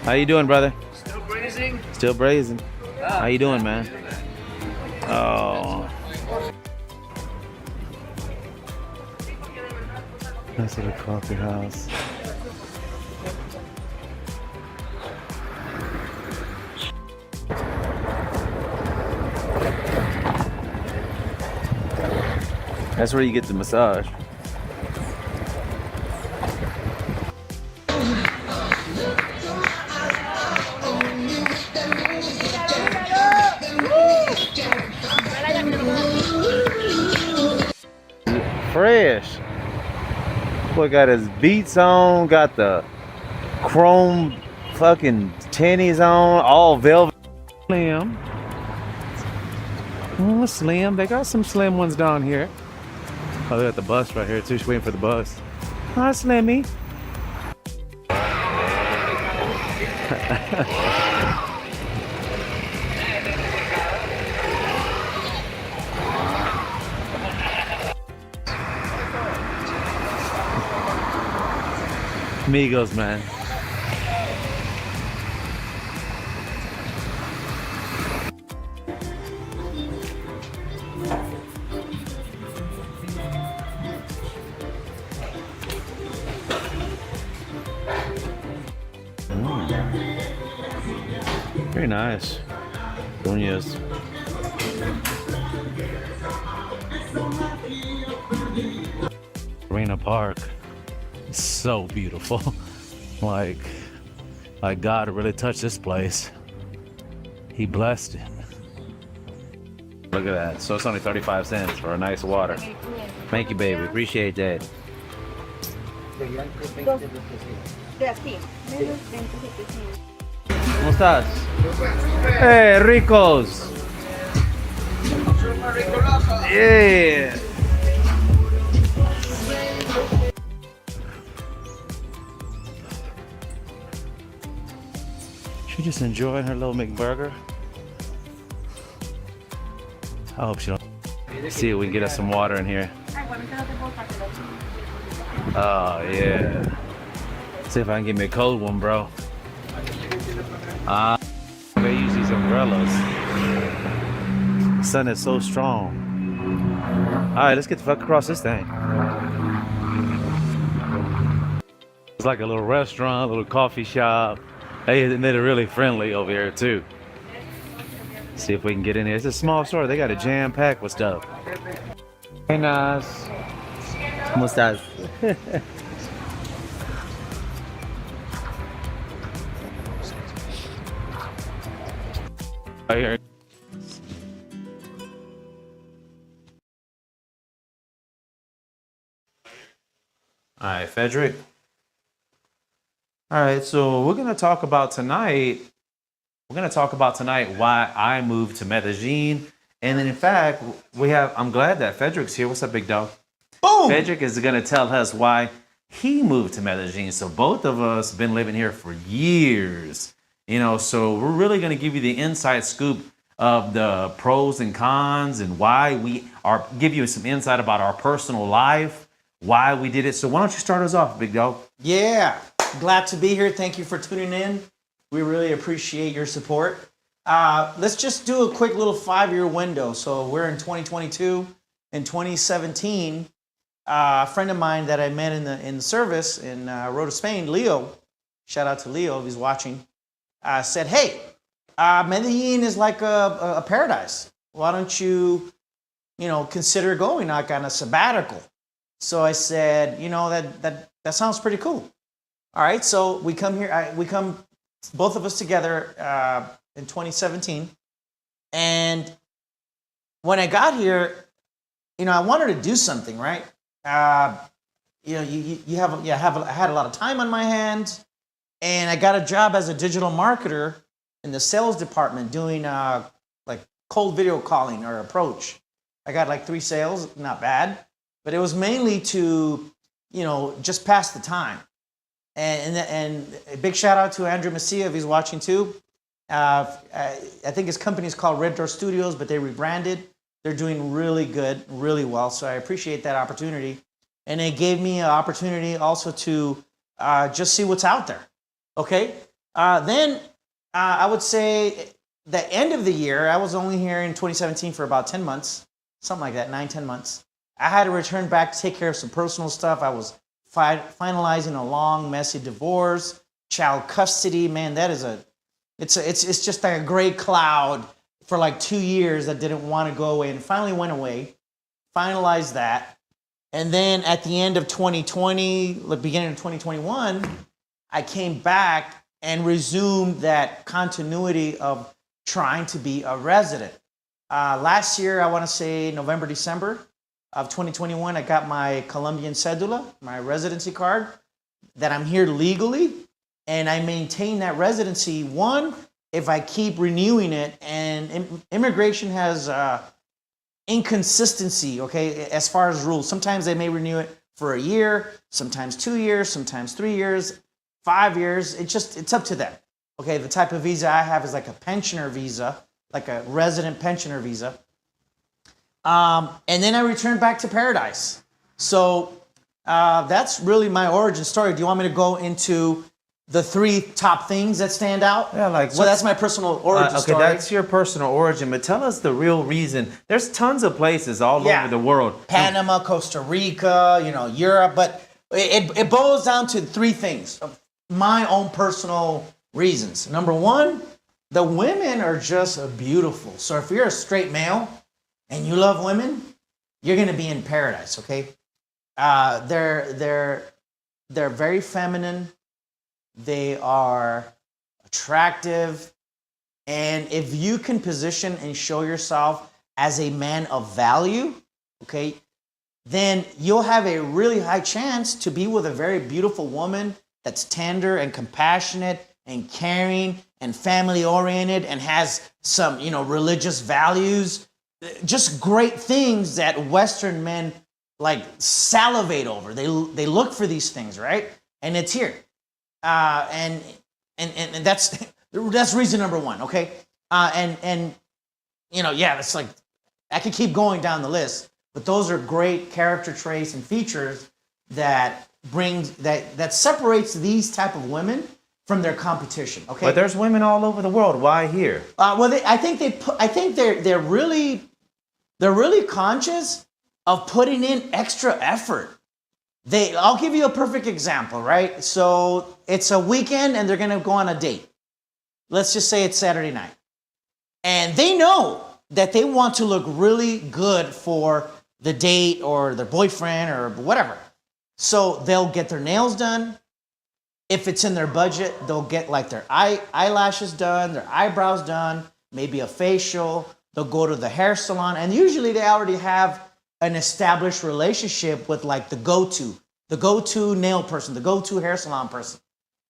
How you doing, brother? Still grazing? Still brazen. How you doing, man? Oh. Nice little coffee house. That's where you get the massage. Fresh. Boy got his beats on, got the chrome fucking tennies on, all velvet. Slim. Oh, slim. They got some slim ones down here. Oh, they got the bus right here too. She's waiting for the bus. Hi, Slimmy. Amigos, man. Very nice. Doña's. Arena Park. It's so beautiful. like God really touched this place. He blessed it. Look at that. So it's only 35 cents for a nice water. Thank you, baby. Appreciate that. ¿Cómo estás? Hey, ricos. Yeah. She just enjoying her little McBurger. I hope she don't. See if we can get us some water in here. Oh yeah. See if I can get me a cold one, bro. They use these umbrellas. The sun is so strong. Alright, let's get the fuck across this thing. It's like a little restaurant, a little coffee shop. They're really friendly over here too. See if we can get in here. It's a small store. They got a jam packed with stuff. Hey, Nas. ¿Cómo estás? Right here. All right, Federick. All right, so we're gonna talk about tonight. Why I moved to Medellin, and then in fact I'm glad that Federick's here. What's up, big dog? Boom. Federick is gonna tell us why he moved to Medellin. So both of us been living here for years. So we're really going to give you the inside scoop of the pros and cons and why give you some insight about our personal life, why we did it. So why don't you start us off, big dog? Yeah, glad to be here. Thank you for tuning in. We really appreciate your support. Let's just do a quick little 5-year window. So we're in 2022. In 2017, a friend of mine that I met in the service in Rota, Spain, Leo, shout out to Leo if he's watching, said, hey, Medellin is like a paradise. Why don't you, consider going like on a sabbatical? So I said, that sounds pretty cool. All right, so we come here, both of us together in 2017. And when I got here, I wanted to do something, right? I had a lot of time on my hands. And I got a job as a digital marketer in the sales department doing like cold video calling or approach. I got like 3 sales, not bad, but it was mainly to, just pass the time. And a big shout out to Andrew Messia if he's watching too. I think his company is called Red Door Studios, but they rebranded. They're doing really good, really well. So I appreciate that opportunity. And it gave me an opportunity also to just see what's out there. Okay. Then I would say the end of the year, I was only here in 2017 for about 10 months, something like that, 9, 10 months. I had to return back to take care of some personal stuff. I was finalizing a long, messy divorce, child custody. Man, that is it's just like a gray cloud for like 2 years that didn't want to go away, and finally went away. Finalized that. And then at the end of 2020, the beginning of 2021, I came back and resumed that continuity of trying to be a resident. Last year, I want to say November, December of 2021, I got my Colombian cedula, my residency card, that I'm here legally, and I maintain that residency. One, if I keep renewing it, and immigration has inconsistency, okay, as far as rules. Sometimes they may renew it for a year, sometimes 2 years, sometimes 3 years, 5 years. It's up to them. Okay, the type of visa I have is like a pensioner visa, like a resident pensioner visa. And then I returned back to Paradise. So that's really my origin story. Do you want me to go into the 3 top things that stand out? Yeah, like so that's my personal origin story. Okay, that's your personal origin, but tell us the real reason. There's tons of places all over the world. Panama, Costa Rica, Europe, but it boils down to 3 things. My own personal reasons. Number 1, the women are just beautiful. So if you're a straight male and you love women, you're going to be in paradise, okay? They're very feminine. They are attractive. And if you can position and show yourself as a man of value, okay, then you'll have a really high chance to be with a very beautiful woman that's tender and compassionate and caring and family oriented and has some, religious values. Just great things that Western men like salivate over. They look for these things, right? And it's here. And that's reason number 1, okay? It's like I could keep going down the list, but those are great character traits and features that separates these type of women from their competition. Okay, but there's women all over the world. Why here? I think they're really conscious of putting in extra effort. I'll give you a perfect example, right? So it's a weekend and they're going to go on a date. Let's just say it's Saturday night. And they know that they want to look really good for the date or their boyfriend or whatever. So they'll get their nails done. If it's in their budget, they'll get like their eyelashes done, their eyebrows done, maybe a facial. They'll go to the hair salon. And usually they already have an established relationship with like the go-to nail person, the go-to hair salon person.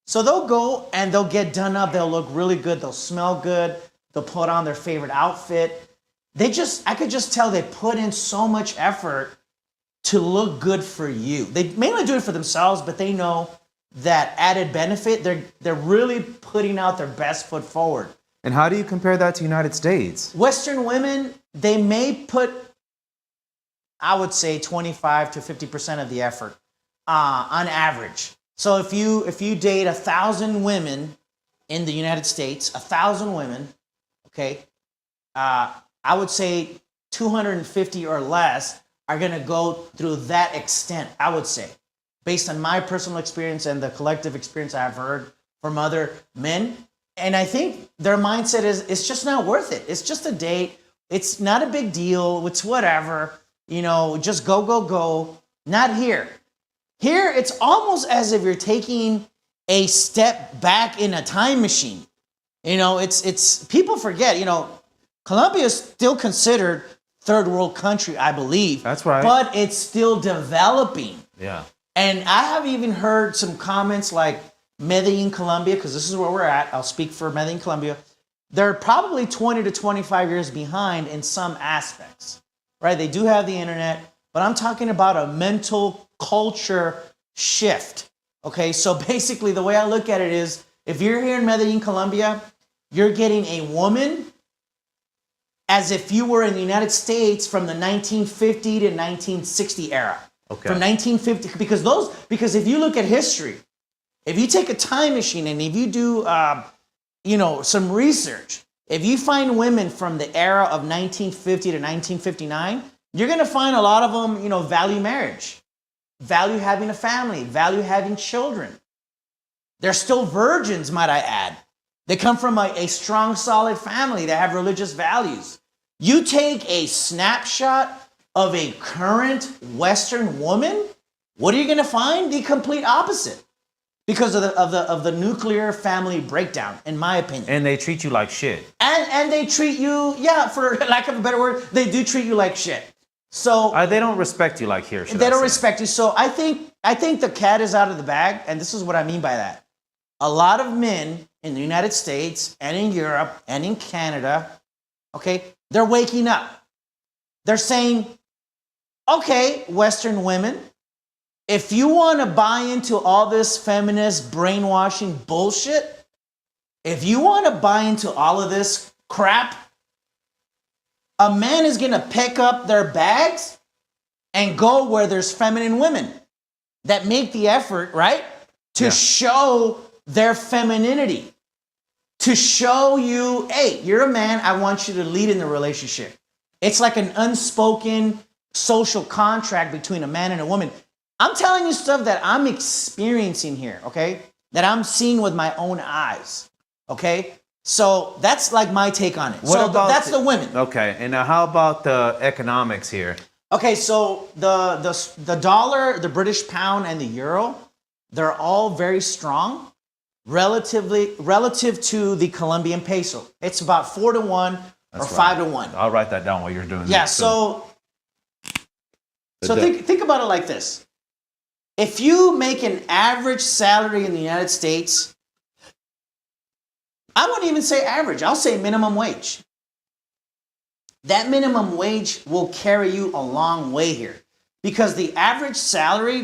So they'll go and they'll get done up. They'll look really good. They'll smell good. They'll put on their favorite outfit. I could just tell they put in so much effort to look good for you. They mainly do it for themselves, but they know that added benefit, they're really putting out their best foot forward. And how do you compare that to United States? Western women, they may put, I would say 25 to 50% of the effort on average. So if you date 1,000 women in the United States, 1,000 women, okay, I would say 250 or less are going to go through that extent, I would say, based on my personal experience and the collective experience I've heard from other men. And I think their mindset is, it's just not worth it. It's just a date. It's not a big deal. It's whatever. Just go. Not here. Here, it's almost as if you're taking a step back in a time machine. It's people forget, Colombia is still considered third world country, I believe. That's right. But it's still developing. Yeah. And I have even heard some comments like Medellin Colombia, because this is where we're at. I'll speak for Medellin Colombia. They're probably 20 to 25 years behind in some aspects, right? They do have the internet, but I'm talking about a mental culture shift. Okay, so basically the way I look at it is, if you're here in Medellin Colombia, you're getting a woman as if you were in the United States from the 1950 to 1960 era. Okay. From 1950, because if you look at history, If you take a time machine and if you do, some research, if you find women from the era of 1950 to 1959, you're going to find a lot of them, value marriage, value having a family, value having children. They're still virgins, might I add. They come from a strong, solid family that have religious values. You take a snapshot of a current Western woman, what are you going to find? The complete opposite, because of the nuclear family breakdown, in my opinion. And they treat you like shit. And they treat you, for lack of a better word, they do treat you like shit. So they don't respect you like here. They don't respect you. So I think the cat is out of the bag, and this is what I mean by that. A lot of men in the United States and in Europe and in Canada, okay, they're waking up. They're saying, okay, Western women, if you want to buy into all this feminist brainwashing bullshit, if you want to buy into all of this crap, a man is going to pick up their bags and go where there's feminine women that make the effort, right? To show their femininity, to show you, hey, you're a man, I want you to lead in the relationship. It's like an unspoken social contract between a man and a woman. I'm telling you stuff that I'm experiencing here, okay? That I'm seeing with my own eyes, okay? So that's like my take on it. That's the women. Okay, and now how about the economics here? Okay, so the dollar, the British pound, and the euro, they're all very strong relative to the Colombian peso. It's about 4-1 or 5-1. I'll write that down while you're doing Yeah, this. so think about it like this. If you make an average salary in the United States, I wouldn't even say average, I'll say minimum wage. That minimum wage will carry you a long way here, because the average salary,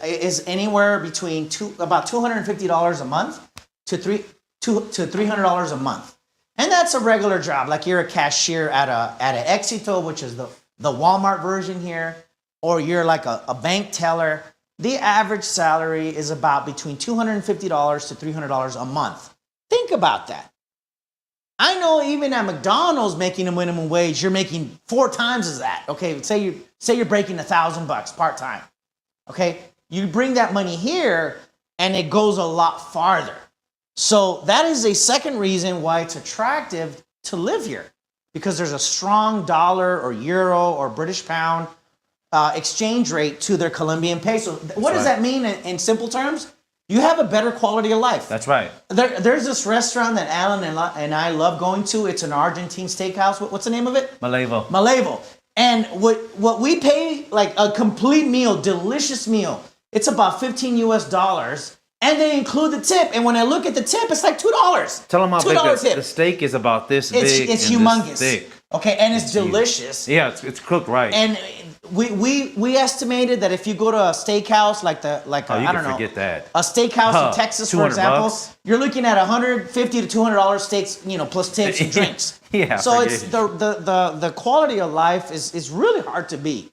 is anywhere between about $250 a month to $300 a month, and that's a regular job. Like you're a cashier at an Éxito, which is the Walmart version here, or you're like a bank teller. The average salary is about between $250 to $300 a month. Think about that. I know even at McDonald's making a minimum wage, you're making 4 times as that. Okay, say you're breaking $1,000 part time. Okay, you bring that money here, and it goes a lot farther. So that is a second reason why it's attractive to live here, because there's a strong dollar or euro or British pound exchange rate to their Colombian peso. What does that mean in simple terms? You have a better quality of life. That's right. There's this restaurant that Alan and I love going to. It's an Argentine steakhouse. What's the name of it? Malevo. And what we pay, like a complete meal, delicious meal, it's about $15 and they include the tip. And when I look at the tip, it's like $2. Tell them how big the steak is. About this big. It's humongous. This thick. Okay, and it's delicious. Huge. Yeah, it's cooked right. And we estimated that if you go to a steakhouse forget that. A steakhouse in Texas, for example, you're looking at $150 to $200 steaks, plus tips and drinks. Yeah. So it's the quality of life is really hard to beat.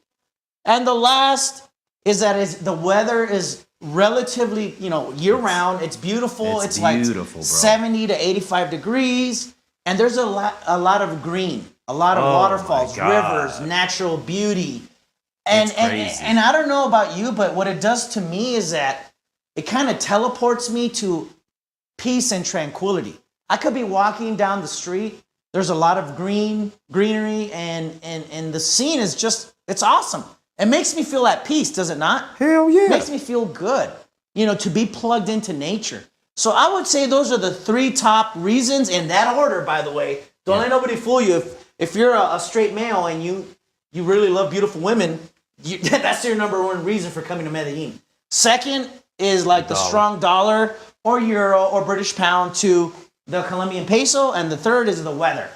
And the last is that the weather is relatively, year round. It's beautiful. It's beautiful, like 70 to 85 degrees, and there's a lot of green, a lot of waterfalls, rivers, natural beauty. And I don't know about you, but what it does to me is that it kind of teleports me to peace and tranquility. I could be walking down the street. There's a lot of greenery, and the scene is it's awesome. It makes me feel at peace, does it not? Hell yeah. It makes me feel good, to be plugged into nature. So I would say those are the 3 top reasons in that order, by the way. Don't let nobody fool you. If you're a straight male and you really love beautiful women, that's your number 1 reason for coming to Medellin. Second is like the strong dollar or euro or British pound to the Colombian peso. And the third is the weather.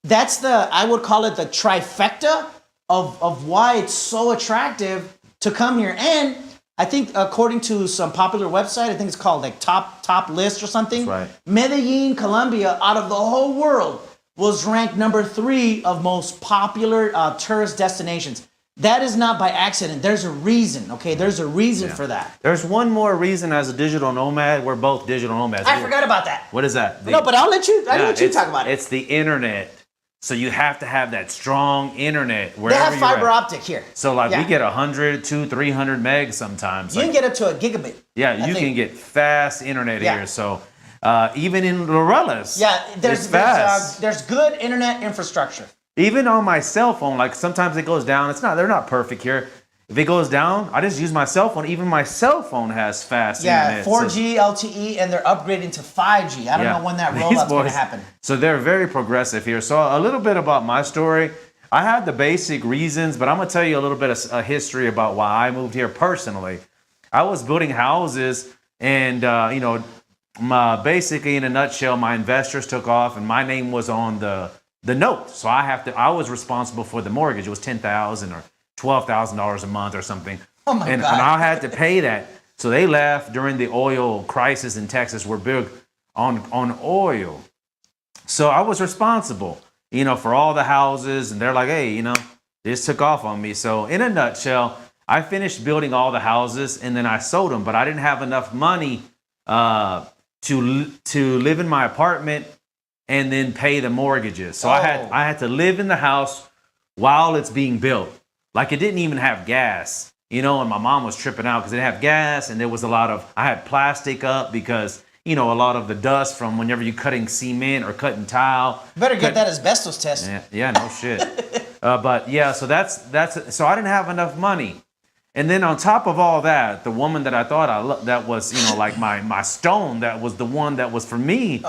That's I would call it the trifecta of why it's so attractive to come here. And I think according to some popular website, I think it's called like top list or something. That's right. Medellin, Colombia, out of the whole world, was ranked number 3 of most popular tourist destinations. That is not by accident. There's a reason, okay? There's a reason for that. There's one more reason as a digital nomad. We're both digital nomads. I forgot about that. What is that? No, but I'll let you talk about it. It's the internet. So you have to have that strong internet They wherever have you're fiber at. optic here. So like Yeah. we get 100, 200, 300 megs sometimes. You Like, can get up to a gigabit. yeah, you can get fast internet Yeah. here. So even in Lorellas, Yeah, it's fast. there's good internet infrastructure. Even on my cell phone, like sometimes it goes down. They're not perfect here. If it goes down, I just use my cell phone. Even my cell phone has fast internet. 4G, LTE, and they're upgrading to 5G. I don't know when that rollout's going to happen. So they're very progressive here. So a little bit about my story. I had the basic reasons, but I'm going to tell you a little bit of a history about why I moved here personally. I was building houses and, basically in a nutshell, my investors took off and my name was on the note. So I was responsible for the mortgage. It was $10,000 or $12,000 a month or something. Oh my and, God. And I had to pay that. So they left during the oil crisis in Texas. We're big on oil. So I was responsible, for all the houses. And they're like, hey, this took off on me. So in a nutshell, I finished building all the houses and then I sold them. But I didn't have enough money to live in my apartment and then pay the mortgages. So I had to live in the house while it's being built. Like it didn't even have gas, and my mom was tripping out because it didn't have gas and there was I had plastic up because, a lot of the dust from whenever you're cutting cement or cutting tile. Better get that asbestos test. Yeah, no shit. So I didn't have enough money. And then on top of all that, the woman that I thought that was, like my stone, that was the one that was for me,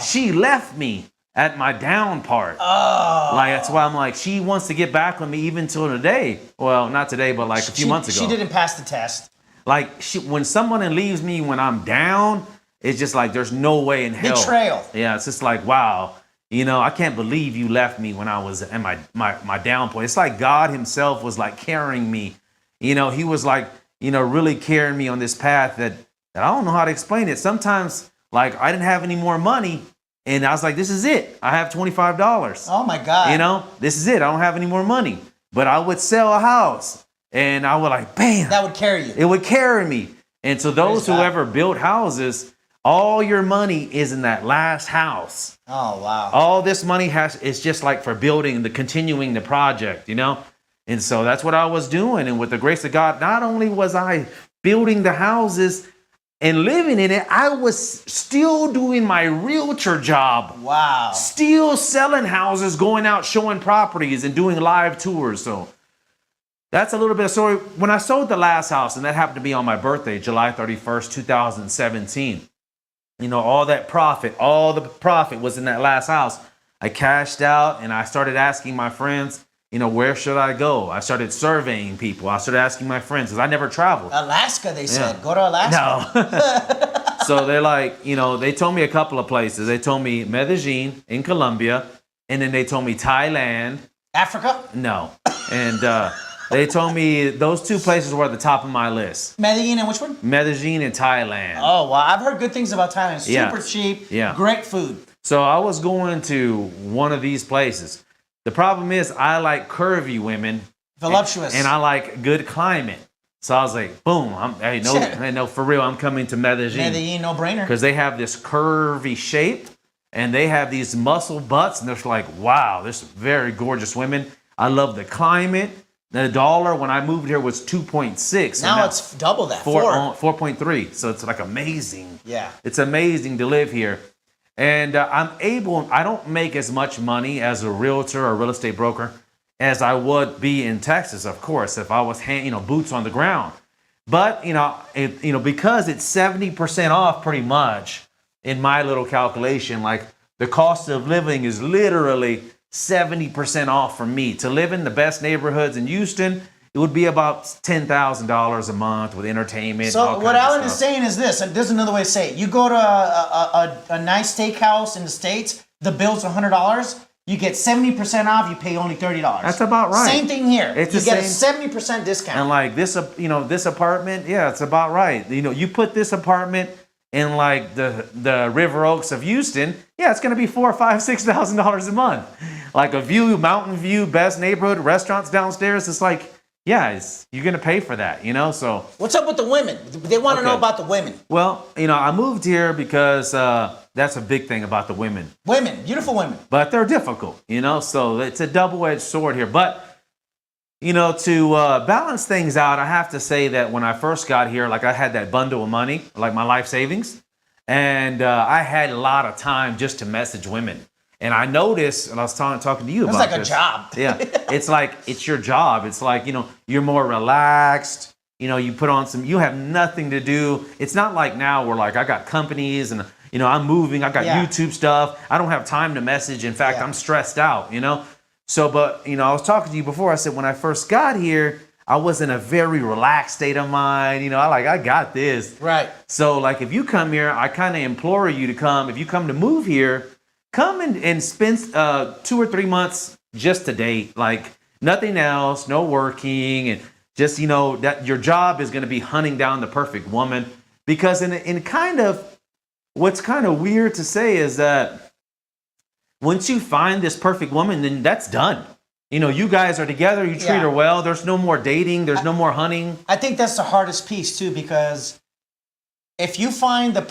she left me at my down part. Like, that's why I'm like, she wants to get back with me even till today. Well, not today, but like a few months ago. She didn't pass the test. Like, when someone leaves me when I'm down, it's just like, there's no way in hell. Betrayal. Yeah, it's just like, wow. I can't believe you left me when I was at my down point. It's like God himself was like carrying me. He was like, really carrying me on this path that I don't know how to explain it. Sometimes, like, I didn't have any more money. And I was like, this is it. I have $25. Oh, my God. This is it. I don't have any more money. But I would sell a house. And I would like, bam. That would carry you. It would carry me. And so those who ever built houses, all your money is in that last house. Oh, wow. All this money is just like for continuing the project, And so that's what I was doing. And with the grace of God, not only was I building the houses and living in it, I was still doing my realtor job. Wow. Still selling houses, going out, showing properties and doing live tours. So that's a little bit of story. When I sold the last house, and that happened to be on my birthday, July 31st, 2017, all the profit was in that last house. I cashed out and I started asking my friends, where should I go? I started surveying people. I started asking my friends because I never traveled. Alaska, they said. Go to Alaska. No. So they're like, they told me a couple of places. They told me Medellin in Colombia, and then they told me Thailand. Africa? No. And they told me those two places were at the top of my list. Medellin and which one? Medellin and Thailand. Oh, wow. I've heard good things about Thailand. Super cheap. Yeah. Great food. So I was going to one of these places. The problem is I like curvy women. Voluptuous. And I like good climate. So I was like, boom. For real, I'm coming to Medellin. Medellin, no brainer. Because they have this curvy shape and they have these muscle butts. And they're like, wow, there's very gorgeous women. I love the climate. The dollar when I moved here was 2.6. Now it's double that. 4.3. So it's like amazing. Yeah. It's amazing to live here. And I don't make as much money as a realtor or real estate broker as I would be in Texas, of course, if I was, boots on the ground. But, because it's 70% off pretty much in my little calculation, like the cost of living is literally 70% off for me. To live in the best neighborhoods in Houston, it would be about $10,000 a month with entertainment. So what Alan is saying is this, and there's another way to say it. You go to a nice steakhouse in the States, the bill's $100, you get 70% off, you pay only $30. That's about right. Same thing here. It's you the get a same. 70% discount. And like this, this apartment, yeah, it's about right. You put this apartment in like the River Oaks of Houston, yeah, it's gonna be $4,000, $5,000, $6,000 a month. Like a view, mountain view, best neighborhood, restaurants downstairs. It's like yeah, you're gonna pay for that, you know. So What's up with the women? They want to know Okay. about the women. well, you know, I moved here because that's a big thing about the women. Women, beautiful women. But they're difficult, you know, so it's a double-edged sword here. But, you know, to balance things out, I have to say that when I first got here, like I had that bundle of money, like my life savings, and I had a lot of time just to message women. And I noticed, and I was talking to you It's about like a this. job. Yeah, it's like, it's your job. It's like, you know, you're more relaxed. You know, you put on you have nothing to do. It's not like now where like I got companies and, you know, I'm moving, I got Yeah. YouTube stuff. I don't have time to message. In fact, Yeah. I'm stressed out, you know? So, but, you know, I was talking to you before. I said, when I first got here, I was in a very relaxed state of mind. You know, I got this. Right. So like, if you come here, I kind of implore you to come. If you come to move here, come and spend 2 or 3 months just to date. Like nothing else, no working, and just, you know, that your job is going to be hunting down the perfect woman. Because in kind of, what's kind of weird to say is that once you find this perfect woman, then that's done. You know, you guys are together, you treat Yeah. her well, there's no more dating, there's no more hunting. I think that's the hardest piece too, because if you find the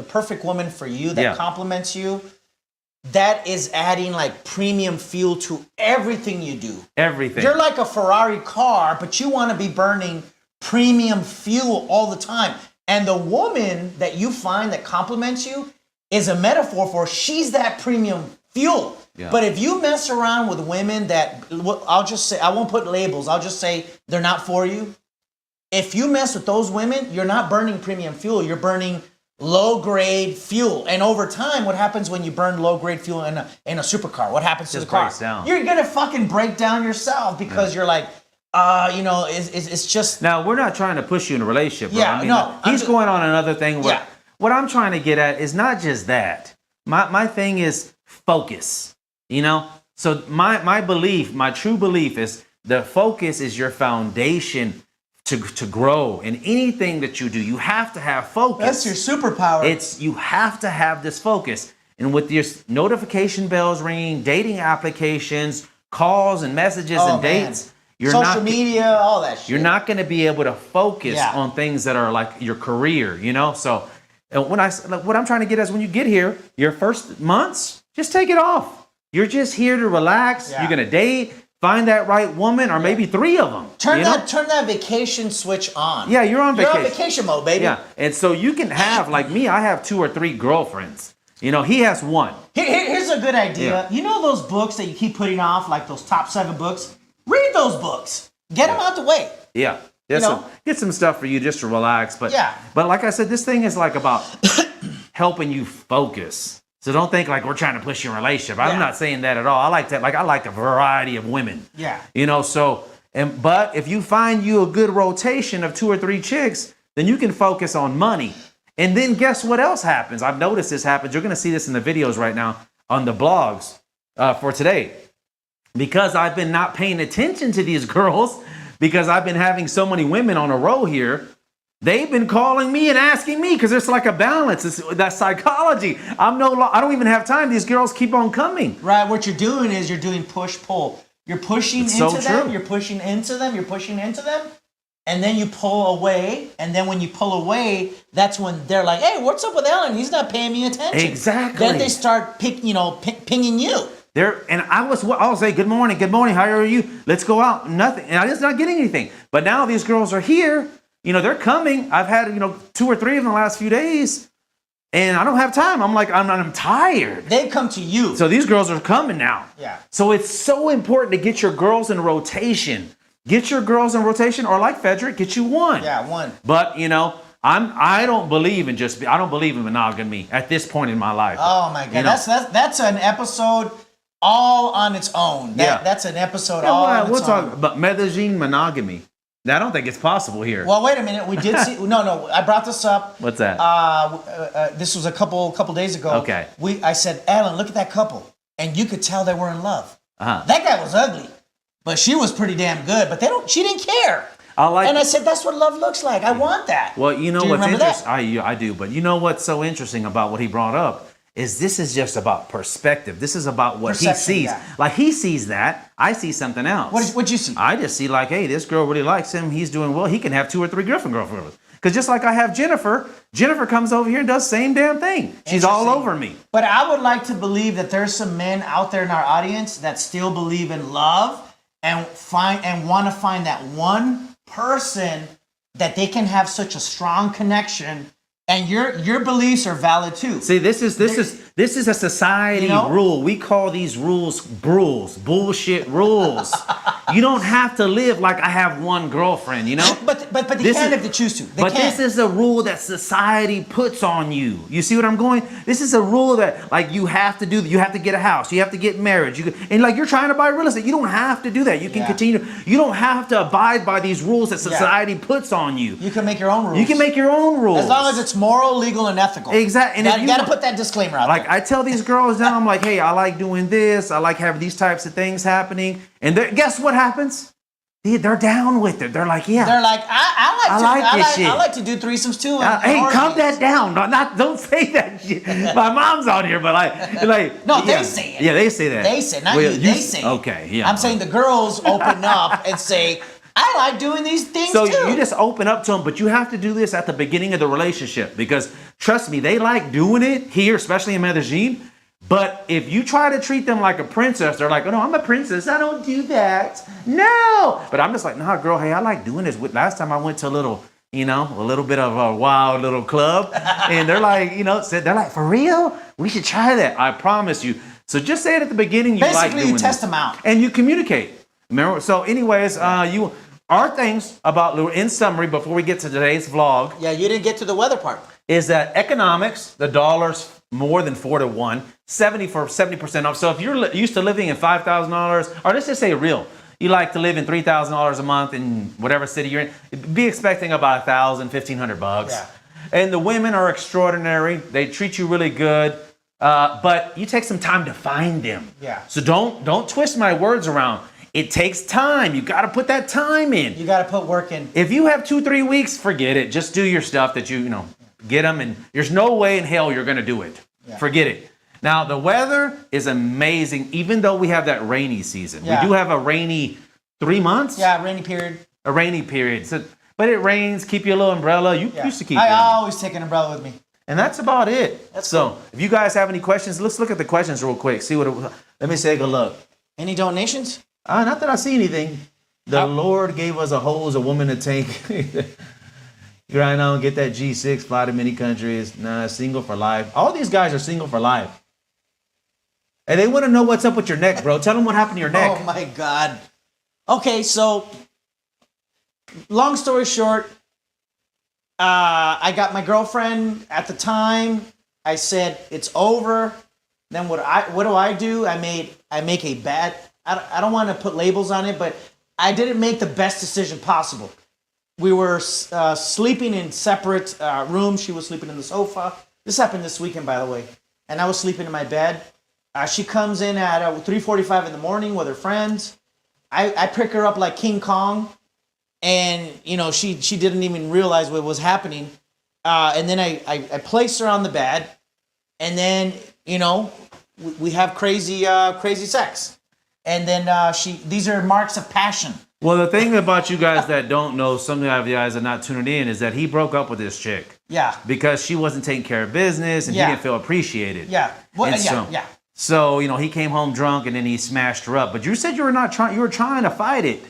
perfect woman for you that Yeah. compliments you, that is adding like premium fuel to everything you do. Everything. You're like a Ferrari car, but you want to be burning premium fuel all the time. And the woman that you find that compliments you is a metaphor for she's that premium fuel. Yeah. But if you mess around with women that, I'll just say, I won't put labels, I'll just say they're not for you. If you mess with those women, you're not burning premium fuel, you're burning low-grade fuel. And over time, what happens when you burn low-grade fuel in a supercar? What happens to the Just car? breaks down. You're gonna fucking break down yourself because you're like, you know, it's just. Now, we're not trying to push you in a relationship, bro. Yeah, I mean, no, I'm he's just- going on another thing. Yeah. What I'm trying to get at is not just that. My thing is focus, you know? So my belief, my true belief is the focus is your foundation to grow. In anything that you do, you have to have focus. That's your superpower. You have to have this focus. And with your notification bells ringing, dating applications, calls and messages and man. dates, you're Social not media, all that shit. you're not going to be able to focus Yeah. on things that are like your career, you know? So what I'm trying to get is when you get here, your first months, just take it off. You're just here to relax. Yeah. You're going to date, find that right woman, or maybe 3 of them. Turn you know? that vacation switch on. Yeah, you're on You're vacation. on vacation mode, baby. Yeah, and so you can have, like me, I have 2 or 3 girlfriends. You know, he has 1. Here's a good idea. Yeah. You know those books that you keep putting off, like those top 7 books? Read those books. Get them out the way. Yeah. Get some stuff for you just to relax. But Yeah. But like I said, this thing is like about helping you focus. So don't think like we're trying to push you in a relationship. I'm Yeah. not saying that at all. I like that. Like I like a variety of women. Yeah. You know, so but if you find you a good rotation of 2 or 3 chicks, then you can focus on money. And then guess what else happens? I've noticed this happens. You're going to see this in the videos right now on the blogs for today. Because I've been not paying attention to these girls, because I've been having so many women on a row here, they've been calling me and asking me because there's like a balance. It's that psychology. I don't even have time. These girls keep on coming. Right, what you're doing is you're doing push-pull. You're pushing It's into so them, true. you're pushing into them, you're pushing into them, and then you pull away, and then when you pull away, that's when they're like, hey, what's up with Ellen? He's not paying me attention. Exactly. Then they start pinging you. And I'll say, good morning, how are you? Let's go out. Nothing. And I'm just not getting anything. But now these girls are here. You know, they're coming. I've had, 2 or 3 of them in the last few days. And I don't have time. I'm tired. They come to you. So these girls are coming now. Yeah. So it's so important to get your girls in rotation. Get your girls in rotation, or like Federick, get you 1. Yeah, 1. But, I don't believe in monogamy at this point in my life. Oh my God, that's an episode all on its own. Yeah. That's an episode Yeah, all well, on we'll its talk own. about Medellin monogamy. I don't think it's possible here. Well, wait a minute. We did see. No. I brought this up. What's that? This was a couple days ago. Okay. I said, Alan, look at that couple, and you could tell they were in love. Uh-huh. That guy was ugly, but she was pretty damn good. But she didn't care. And I said, that's what love looks like. I want that. Well, you know Do you what's remember interesting? I do, but you know what's so interesting about what he brought up is this is just about perspective. This is about what he Perception, sees. yeah. Like he sees that, I see something else. What'd you see? I just see like, hey, this girl really likes him. He's doing well. He can have 2 or 3 girlfriends. Because just like I have Jennifer comes over here and does the same damn thing. She's all over me. But I would like to believe that there's some men out there in our audience that still believe in love and want to find that one person that they can have such a strong connection. And your beliefs are valid too. See, this is a society rule. We call these rules bullshit rules. You don't have to live like I have one girlfriend, But they can if they choose to. This is a rule that society puts on you. You see what I'm going? This is a rule that like you have to do. You have to get a house. You have to get married. And like you're trying to buy real estate. You don't have to do that. You can continue. You don't have to abide by these rules that society puts on you. You can make your own rules. You can make your own rules as long as it's moral, legal, and ethical. Exactly. And you got to put that disclaimer out like there. I tell these girls now, I'm like, hey, I like doing this. I like having these types of things happening. And guess what happens? They're down with it. They're like, yeah. They're like, I like to do threesomes too. Hey, calm that down. Don't say that shit. My mom's on here, but no, they say it. Yeah, they say that. They say, not you. They say it. Okay, yeah. I'm saying the girls open up and say, I like doing these things too. So you just open up to them, but you have to do this at the beginning of the relationship because trust me, they like doing it here, especially in Medellin. But if you try to treat them like a princess, they're like, oh no, I'm a princess. I don't do that. No. But I'm just like, nah, girl, hey, I like doing this. Last time I went to a little bit of a wild little club. And they're like, they're like, for real? We should try that. I promise you. So just say it at the beginning. You Basically, like doing you test this. them out. And you communicate. Remember? So anyways, our things about, in summary, before we get to today's vlog. Yeah, you didn't get to the weather part. Is that economics, the dollar's more than 4 to 1, 70% off. So if you're used to living in $5,000, or let's just say real, you like to live in $3,000 a month in whatever city you're in, be expecting about $1,000, $1,500. Yeah. And the women are extraordinary. They treat you really good. But you take some time to find them. Yeah. So don't twist my words around. It takes time. You got to put that time in. You got to put work in. If you have 2-3 weeks, forget it. Just do your stuff that get them. And there's no way in hell you're going to do it. Yeah. Forget it. Now, the weather is amazing, even though we have that rainy season. Yeah. We do have a rainy 3 months. Yeah, rainy period. A rainy period. So, but it rains. Keep your little umbrella. You used to keep I always take an umbrella with me. And that's about it. That's so cool. If you guys have any questions, let's look at the questions real quick. See what let me take a look. Any donations? Not that I see anything. The Lord gave us a hose, a woman to take. Right now, get that G6, fly to many countries. Single for life. All these guys are single for life. And they want to know what's up with your neck, bro. Tell them what happened to your neck. Oh my God. Okay, so long story short, I got my girlfriend at the time. I said it's over. Then what do I do? I make a bad. I don't want to put labels on it, but I didn't make the best decision possible. We were sleeping in separate rooms. She was sleeping in the sofa. This happened this weekend, by the way. And I was sleeping in my bed. She comes in at 3:45 in the morning with her friends. I pick her up like King Kong. And, she didn't even realize what was happening. And then I placed her on the bed. And then, we have crazy sex. And then these are marks of passion. Well, the thing about you guys that don't know, some of you guys are not tuning in, is that he broke up with this chick. Yeah. Because she wasn't taking care of business and he didn't feel appreciated. Yeah. Well, So, he came home drunk and then he smashed her up. But you said you were trying to fight it.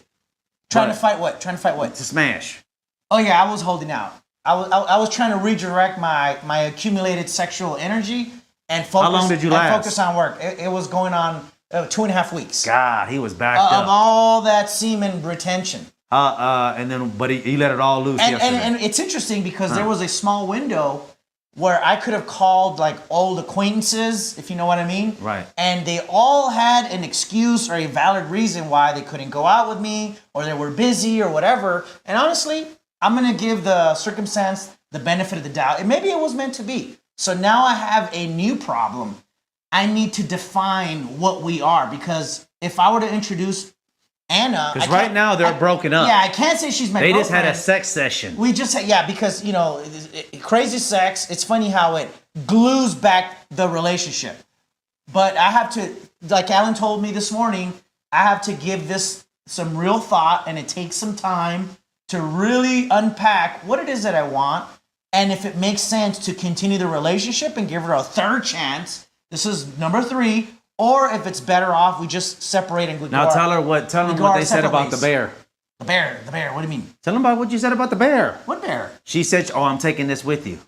Trying to fight what? Trying to fight what? To smash. Oh yeah, I was holding out. I was trying to redirect my accumulated sexual energy and focus. How long did you last? Focus on work. It was going on 2.5 weeks. God, he was backed up. Of all that semen retention. But he let it all loose yesterday. And it's interesting because there was a small window where I could have called like old acquaintances, if you know what I mean. Right. And they all had an excuse or a valid reason why they couldn't go out with me or they were busy or whatever. And honestly, I'm going to give the circumstance the benefit of the doubt. And maybe it was meant to be. So now I have a new problem. I need to define what we are, because if I were to introduce Anna. Because right now they're broken up. Yeah, I can't say she's my They girlfriend. just had a sex session. We just had, yeah, because, crazy sex, it's funny how it glues back the relationship. But I have to, like Alan told me this morning, I have to give this some real thought, and it takes some time to really unpack what it is that I want, and if it makes sense to continue the relationship and give her a third chance. This is number 3. Or if it's better off, we just separate and go. Now tell them what they said about the bear. The bear. What do you mean? Tell them about what you said about the bear. What bear? She said, "Oh, I'm taking this with you."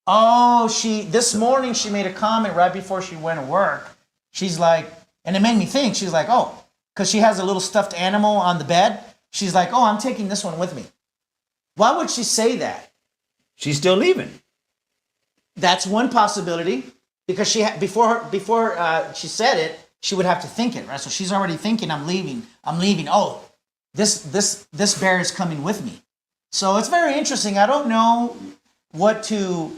Oh, this morning she made a comment right before she went to work. She's like, and it made me think. She's like, oh, because she has a little stuffed animal on the bed. She's like, oh, I'm taking this one with me. Why would she say that? She's still leaving. That's one possibility. Because before she said it, she would have to think it, right? So she's already thinking, I'm leaving. Oh, this bear is coming with me. So it's very interesting. I don't know what to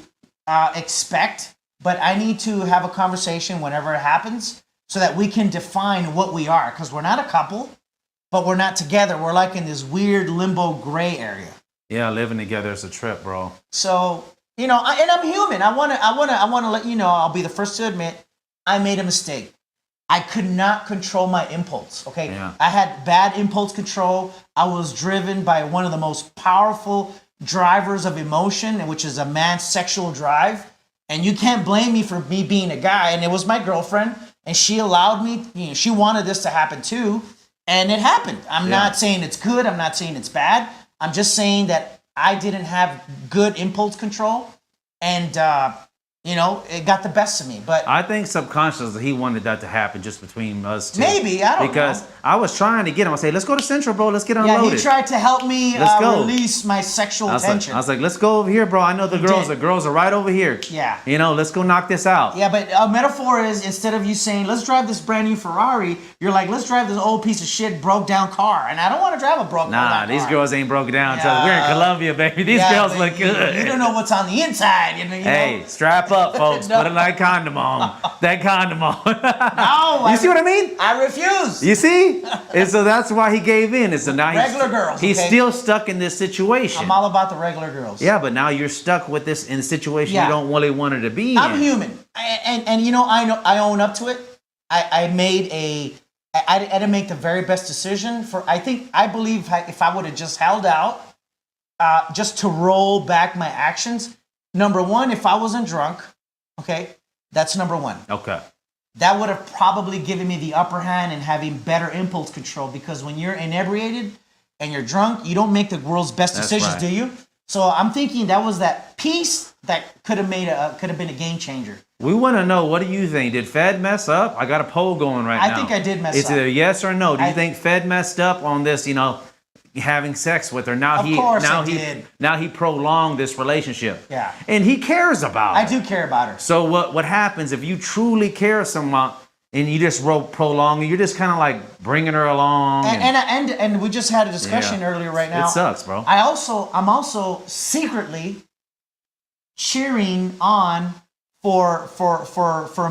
expect, but I need to have a conversation whenever it happens so that we can define what we are. Because we're not a couple, but we're not together. We're like in this weird limbo gray area. Yeah, living together is a trip, bro. So. And I'm human. I wanna let you know. I'll be the first to admit I made a mistake. I could not control my impulse. Okay, yeah. I had bad impulse control. I was driven by one of the most powerful drivers of emotion, which is a man's sexual drive. And you can't blame me for me being a guy. And it was my girlfriend, and she allowed me. She wanted this to happen too, and it happened. I'm not saying it's good. I'm not saying it's bad. I'm just saying that I didn't have good impulse control, and it got the best of me. But I think subconsciously he wanted that to happen just between us two. Maybe, I don't know. Because I was trying to get him. I say, let's go to Central, bro. Let's get unloaded. Yeah, he tried to help me release my sexual tension. I was like, let's go over here, bro. I know the girls. The girls are right over here. Yeah. Let's go knock this out. Yeah, but a metaphor is, instead of you saying, let's drive this brand new Ferrari, you're like, let's drive this old piece of shit broke down car. And I don't want to drive a broke down car. Nah, these girls ain't broken down. Yeah. We're in Colombia, baby. These girls look good. You don't know what's on the inside. Hey, strap up, folks. No. Put that condom on. That condom on. No. You see what I mean? I refuse. You see? And so that's why he gave in. And so now regular girls. He's still stuck in this situation. I'm all about the regular girls. Yeah, but now you're stuck with this in a situation you don't really want her to be in. I'm human. And I own up to it. I didn't make the very best decision I believe if I would have just held out, just to roll back my actions. Number one, if I wasn't drunk, okay, that's number one. Okay. That would have probably given me the upper hand in having better impulse control, because when you're inebriated and you're drunk, you don't make the world's best decisions, do you? So I'm thinking that was that piece that could have been a game changer. We want to know, what do you think? Did Fed mess up? I got a poll going right now. I think I did mess up. It's either yes or no. Do you think Fed messed up on this, having sex with her? Now he prolonged this relationship. Yeah. And he cares about her. I do care about her. So what happens if you truly care someone and you just prolong, you're just kind of like bringing her along? And we just had a discussion earlier right now. It sucks, bro. I'm also secretly cheering on for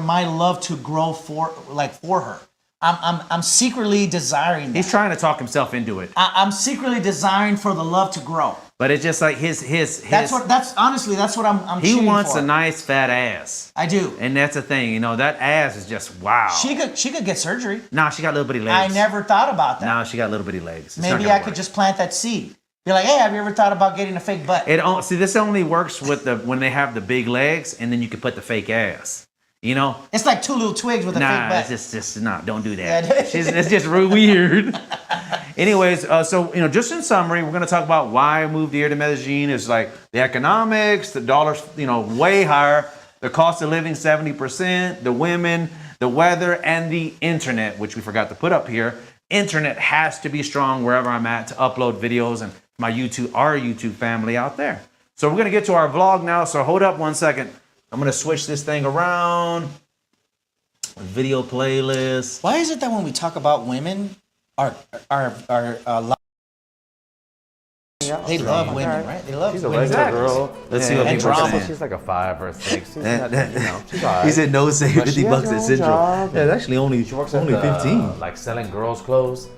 my love to grow for her. I'm secretly desiring that. He's trying to talk himself into it. I'm secretly desiring for the love to grow. But it's just like his. That's what I'm shooting for. He wants a nice fat ass. I do. And that's the thing, that ass is just wow. She could get surgery. Nah, she got little bitty legs. I never thought about that. Nah, she got little bitty legs. Maybe I could just plant that seed. Be like, hey, have you ever thought about getting a fake butt? This only works with when they have the big legs, and then you can put the fake ass. It's like two little twigs with a fake butt. Nah, it's just don't do that. It's just real weird. Anyways, so just in summary, we're gonna talk about why I moved here to Medellin. It's like the economics, the dollar's way higher, the cost of living 70%, the women, the weather, and the internet, which we forgot to put up here. Internet has to be strong wherever I'm at to upload videos and our YouTube family out there. So we're gonna get to our vlog now. So hold up one second. I'm gonna switch this thing around. Video playlist. Why is it that when we talk about women, they love women, right? They love She's a women. regular girl. Let's see what people are saying. She's like a 5 or a 6. She's not, she's all right. He said no, save But she $50 has her at own Central. job. Yeah, it's actually only She works only at the, 15. like selling girls' clothes.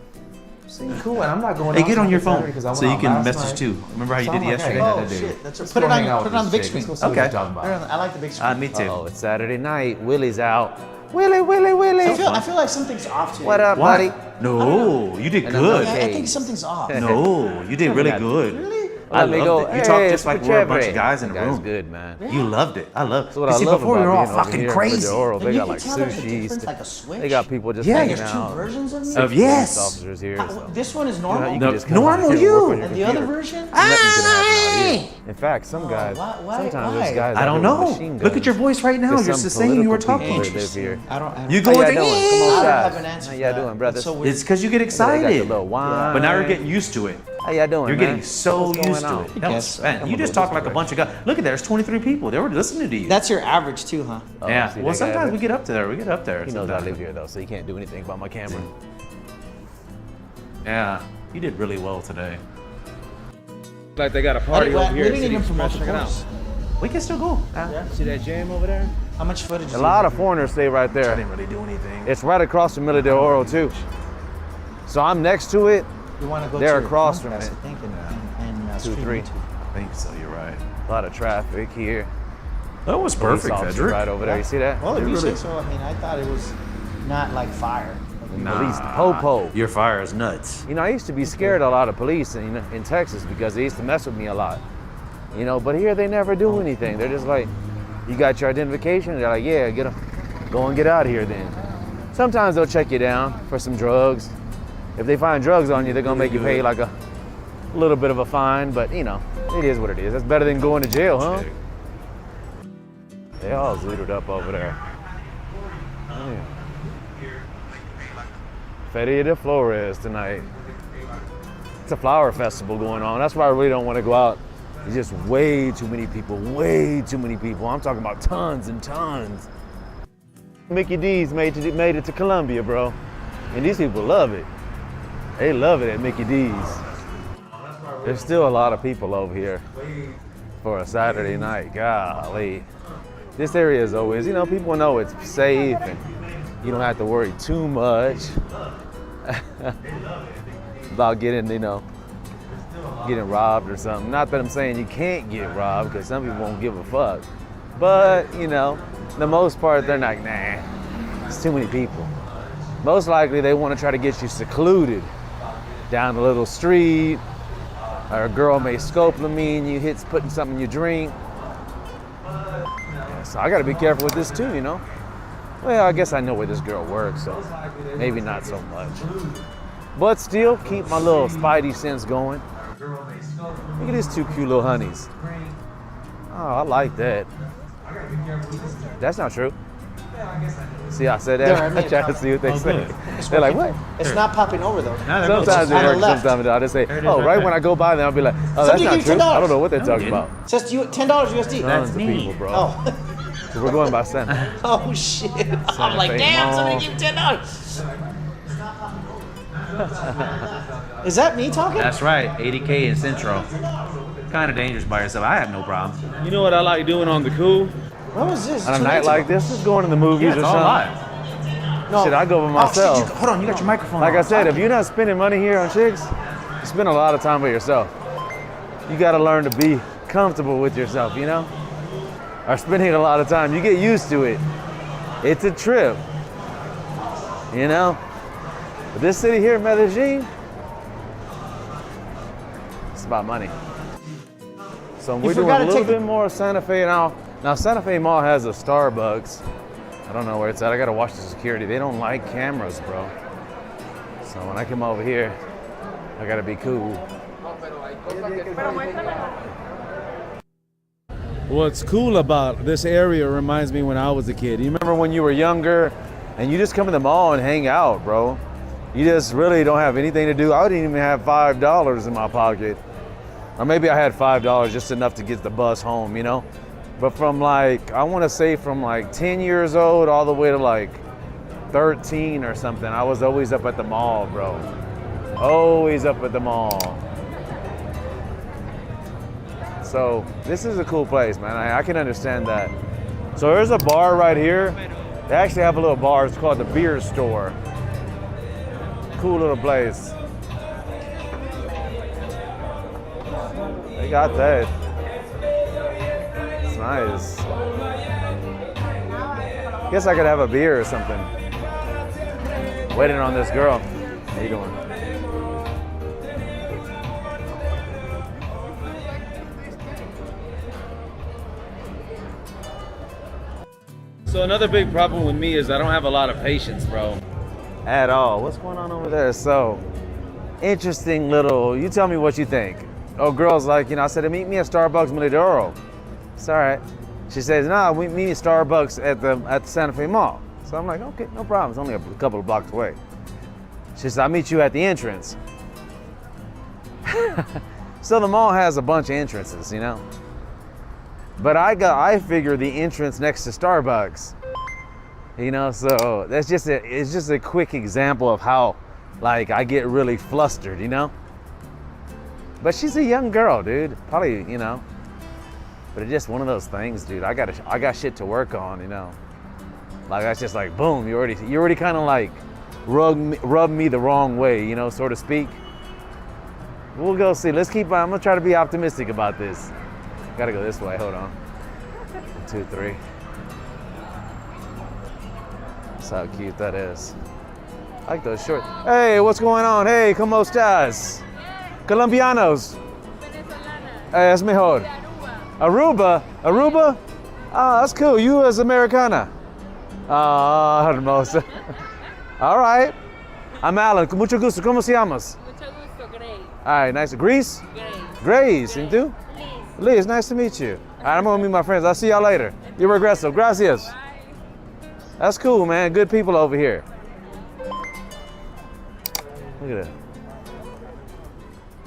See, cool, and I'm not going Hey, out get on your Saturday phone because I went so you out can last message night. too. Remember how you So did I'm like, yesterday? hey, Oh that dude. shit! That's Let's put go it on. hang out Put it with on the this big chick. screen. Let's go see what Okay. she's talking about. I like the big screen. Me too. Oh, it's Saturday night. Willie's out. Willie. I feel like something's off today. What up, Why? buddy? No, you did And good. I think something's off. No, you did really got- good. Really? I Let me loved go. it. You Hey, talked just like super we're a bunch chévere. of guys in a That guy's room. good, man. You loved it. I loved it. That's what You I see, love before about we were all being over fucking here in crazy. Medellin. And They you got can like tell there's a sushi. difference, like a switch. They got people just Yeah, hanging There's two out. versions of me. Of yes. Police officers here. So. This one is You normal. can No, just come normal out here and you. work on your And the other computer. version? Nothing's gonna happen out here. In fact, some guys, why- sometimes why? there's guys I out don't here with know. machine Look at your guns. voice right now. There's You're some just saying you were political talking. people that live here. I don't You How go y'all with doing? Come on, I don't guys. have an answer How for y'all that. doing, brothers? It's so weird. It's because you get They got the excited. little wine. But now you're getting used to it. How y'all doing, You're man? getting so What's going used to on? it. No, Yes. man, I'm you gonna just go talk this like a way. bunch of guys. Look at there, there's 23 people. They were listening to you. That's your average too, huh? Oh, yeah. see, Well, they got sometimes it. we get up there. We get up there. He knows I sometimes. live here though, so he can't do anything about my camera. Yeah, you did really well today. Like they got a party we over here. didn't even promote the course. We can still go. See that jam over there? How much footage is A lot of foreigners stay right I there. didn't really do anything. It's right across from Medellin Oro too. So I'm next to it. You want to go They're to across from Comcast, it. I think, and 2-3. I think so. You're right. A lot of traffic here. That was Police perfect, officers Federick. right over there. You see that? Well, if They you really- say so, I mean, I thought it was not like fire. Police po-po. Your fire is nuts. You know, I used to be scared of a lot of police in Texas because they used to mess with me a lot. You know, but here they never do anything. They're just like, you got your identification? They're like, yeah, go and get out of here then. Sometimes they'll check you down for some drugs. If they find drugs on you, they're gonna make you pay like a little bit of a fine, but you know, it is what it is. That's better than going to jail, huh? They all zooted up over there. Yeah. Feria de Flores tonight. It's a flower festival going on. That's why I really don't want to go out. There's just way too many people, way too many people. I'm talking about tons and tons. Mickey D's made it to Colombia, bro. And these people love it. They love it at Mickey D's. There's still a lot of people over here for a Saturday night. Golly. This area is always, you know, people know it's safe and you don't have to worry too much about getting, you know, getting robbed or something. Not that I'm saying you can't get robbed, because some people won't give a fuck. But, you know, the most part, they're like, nah, it's too many people. Most likely they want to try to get you secluded down a little street, or a girl may scopolamine you, hits putting something in your drink. Yeah, so I got to be careful with this too, you know. Well, I guess I know where this girl works, so maybe not so much. But still, keep my little spidey sense going. Look at these two cute little honeys. Oh, I like that. That's not true. See, I said There, I that. made I it try to pop. see what they Oh, say. good. They're like, what? It's not popping over though. Sometimes it on the works, left. sometimes it don't. I just say, There it is oh, right right there. when I go by them, I'll be like, oh, that's Somebody not give you true. $10. I don't know what they're No, talking you about. It says you $10 USD. That's Tons of me. people, bro. Oh, So we're going by center. oh shit! I'm like, Fe damn, Mall. somebody give me $10. Is that me talking? That's right. 80K in Central. Kind of dangerous by yourself. I have no problem. You know what I like doing on the cool? What was this? On a 2 night nights like ago. this, just going to the movies Yeah, or it's all something. live. No. Shit, I go by Oh, shit, myself. Hold on, you got your microphone Like on. I said, if you're not spending money here on chicks, you spend a lot of time with yourself. You gotta learn to be comfortable with yourself, you know? Or spending a lot of time. You get used to it. It's a trip, you know? But this city here, Medellin, it's about money. So we're doing forgot a to little take the- bit more Santa Fe now. Now Santa Fe Mall has a Starbucks. I don't know where it's at. I gotta watch the security. They don't like cameras, bro. So when I come over here, I gotta be cool. What's cool about this area reminds me when I was a kid. You remember when you were younger and you just come to the mall and hang out, bro? You just really don't have anything to do. I didn't even have $5 in my pocket. Or maybe I had $5, just enough to get the bus home, you know? But from like, I wanna say from like 10 years old all the way to like 13 or something, I was always up at the mall, bro. Always up at the mall. So this is a cool place, man. I can understand that. So there's a bar right here. They actually have a little bar. It's called the Beer Store. Cool little place. got that. It's nice. Guess I could have a beer or something. Waiting on this girl. How you doing? So another big problem with me is I don't have a lot of patience, bro. At all. What's going on over there? So, interesting little, you tell me what you think. Oh, girl's like, I said, meet me at Starbucks Medellin. It's all right. She says, no, we meet at Starbucks at the Santa Fe Mall. So I'm like, okay, no problem. It's only a couple of blocks away. She says, I'll meet you at the entrance. So the mall has a bunch of entrances, But I figure the entrance next to Starbucks. So it's just a quick example of how I get really flustered, But she's a young girl, dude. Probably, But it's just one of those things, dude. I got shit to work on, That's just like boom, you already kind of rub me the wrong way, so to speak. We'll go see. I'm gonna try to be optimistic about this. Gotta go this way, hold on. 2, 3. That's how cute that is. I like those shorts. Hey, what's going on? Hey, ¿cómo estás? Colombianos. Es mejor. Aruba? Ah, that's cool. You as Americana. Ah, hermosa. All right. I'm Alan. Mucho gusto. ¿Cómo se llamas? Mucho gusto, Grace. All right, nice. Grace? Grace. ¿Y tú? Liz, nice to meet you. All right, I'm gonna meet my friends. I'll see y'all later. You regreso. Gracias. Bye. That's cool, man. Good people over here. Look at that.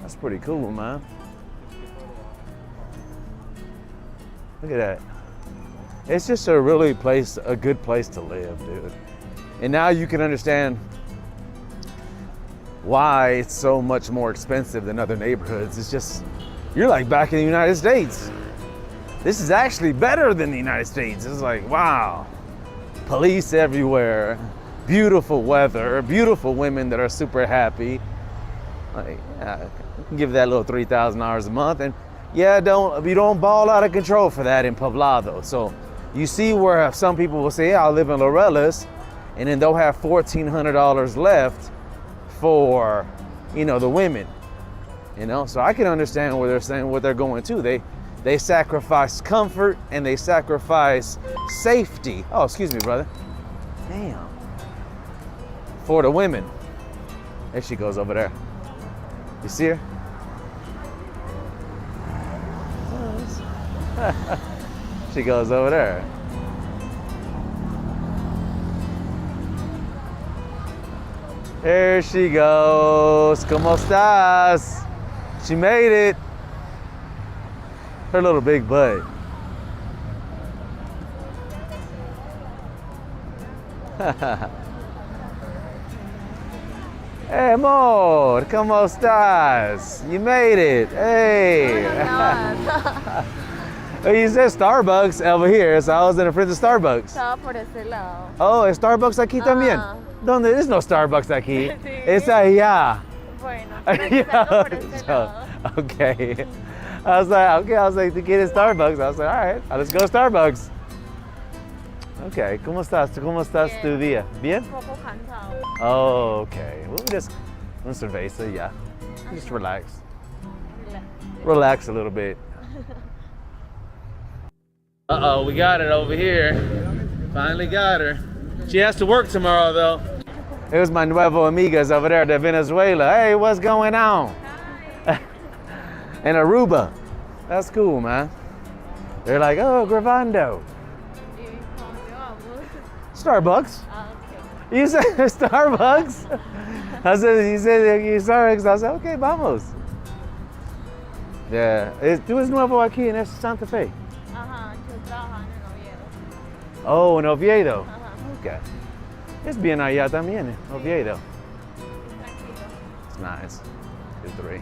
That's pretty cool, man. Look at that. It's just a good place to live, dude. And now you can understand why it's so much more expensive than other neighborhoods. It's just, you're like back in the United States. This is actually better than the United States. It's like, wow. Police everywhere, beautiful weather, beautiful women that are super happy. You can give that little $3,000 a month, and yeah, you don't ball out of control for that in Poblado. So you see where some people will say, yeah, I'll live in Laureles, and then they'll have $1,400 left for, the women. So I can understand where they're saying what they're going to. They sacrifice comfort and they sacrifice safety. Oh, excuse me, brother. Damn. For the women. There she goes over there. You see her? She goes over there. There she goes. ¿Cómo estás? She made it. Her little big butt. Hey, amor, ¿cómo estás? You made it. Hey. Oh, you said Starbucks over here, so I was in front of Starbucks. Estaba por ese lado. Oh, ¿es Starbucks aquí también? ¿Dónde? There's no Starbucks aquí. Sí. Es allá. Bueno, pero salgo por ese lado. Okay. I was like, to get a Starbucks. I was like, all right, let's go to Starbucks. Okay, ¿cómo estás? ¿Cómo estás tu día? ¿Bien? Un poco cansado. Oh, okay. We'll just, una cerveza, yeah. Just relax. Relax a little bit. Uh-oh, we got it over here. Finally got her. She has to work tomorrow, though. It was my nuevo amigas over there at Venezuela. Hey, what's going on? And Aruba. That's cool, man. They're like, oh, Gravando. Starbucks. Okay. You said Starbucks? I said, you said Starbucks. I said, okay, vamos. Yeah. ¿Tú es nuevo aquí en Santa Fe? Ajá, yo trabajo en Oviedo. Oh, en Oviedo. Ajá. Okay. Es bien allá también, Oviedo. Es tranquilo. It's nice. 2, 3.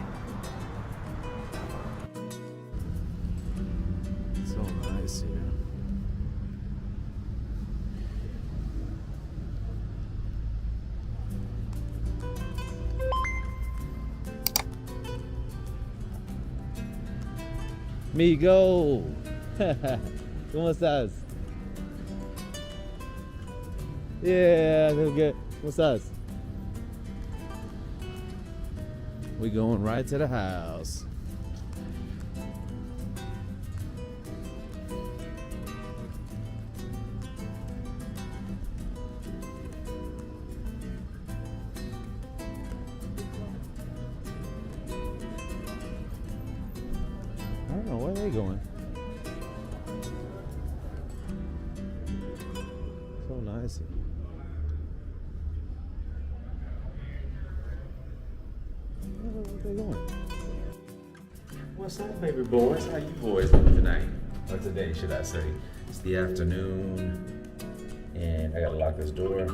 So nice here. Migo. ¿Cómo estás? Yeah, that's good. ¿Cómo estás? We going right to the house. I don't know, where are they going? So nice. Where are they going? What's up, baby boys? How you boys doing tonight? Or today, should I say? It's the afternoon, and I gotta lock this door.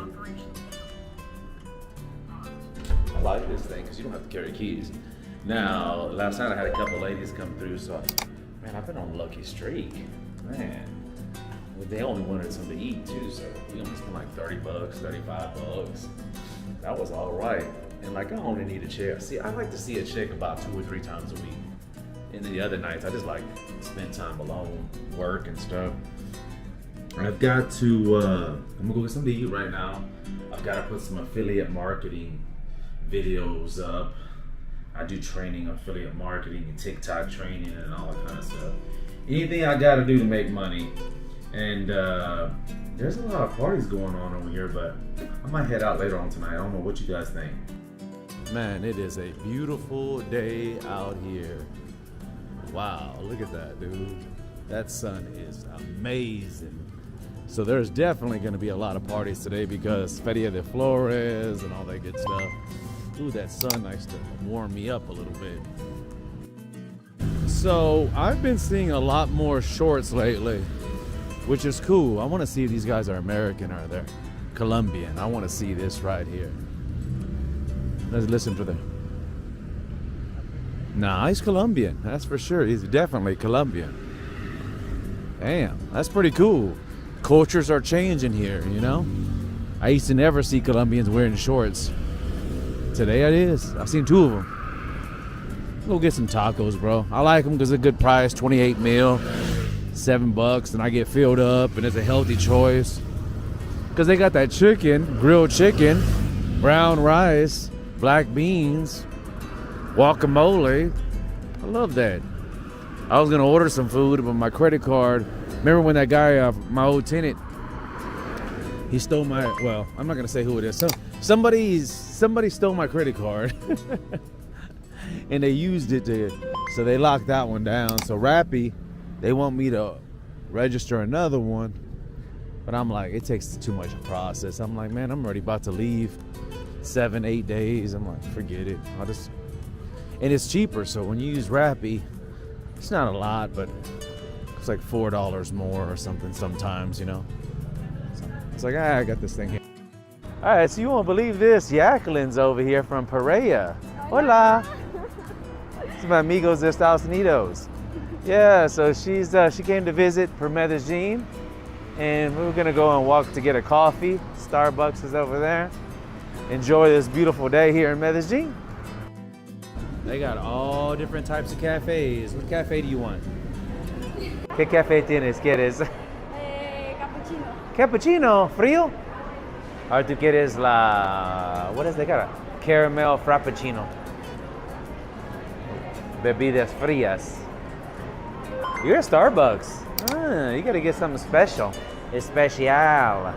I like this thing because you don't have to carry keys. Now, last night I had a couple ladies come through, so man, I've been on a lucky streak. Man, they only wanted something to eat too, so we only spent like 30 bucks, 35 bucks. That was all right. And like, I only need a chick. See, I like to see a chick about 2 or 3 times a week. And the other nights, I just like to spend time alone, work and stuff. I've got to, I'm gonna go get something to eat right now. I've got to put some affiliate marketing videos up. I do training, affiliate marketing and TikTok training and all that kind of stuff. Anything I got to do to make money. And there's a lot of parties going on over here, but I might head out later on tonight. I don't know what you guys think. Man, it is a beautiful day out here. Wow, look at that, dude. That sun is amazing. So there's definitely going to be a lot of parties today because Feria de Flores and all that good stuff. Ooh, that sun likes to warm me up a little bit. So I've been seeing a lot more shorts lately, which is cool. I want to see if these guys are American or they're Colombian. I want to see this right here. Let's listen for them. Nah, he's Colombian. That's for sure. He's definitely Colombian. Damn, that's pretty cool. Cultures are changing here, you know? I used to never see Colombians wearing shorts. Today it is. I've seen 2 of them. Go get some tacos, bro. I like them because they're a good price, 28 mil, $7, and I get filled up, and it's a healthy choice. Because they got that chicken, grilled chicken, brown rice, black beans, guacamole. I love that. I was gonna order some food, but my credit card. Remember when that guy, my old tenant, he stole my. Well, I'm not gonna say who it is. Somebody stole my credit card, and they used it to. So they locked that one down. So Rappi, they want me to register another one, but I'm like, it takes too much process. I'm like, man, I'm already about to leave. 7-8 days. I'm like, forget it. I'll just. And it's cheaper. So when you use Rappi, it's not a lot, but it's like $4 more or something sometimes, you know. So it's like, I got this thing here. All right, so you won't believe this. Jacqueline's over here from Pereira. Hola. This is my amigos de Estados Unidos. Yeah, so she came to visit for Medellin, and we were gonna go and walk to get a coffee. Starbucks is over there. Enjoy this beautiful day here in Medellin. They got all different types of cafes. What cafe do you want? ¿Qué café tienes? ¿Quieres? Cappuccino. Cappuccino, frío. Ahora tú quieres what is the cara? Caramel frappuccino. Bebidas frías. You're at Starbucks. You gotta get something special. Especial.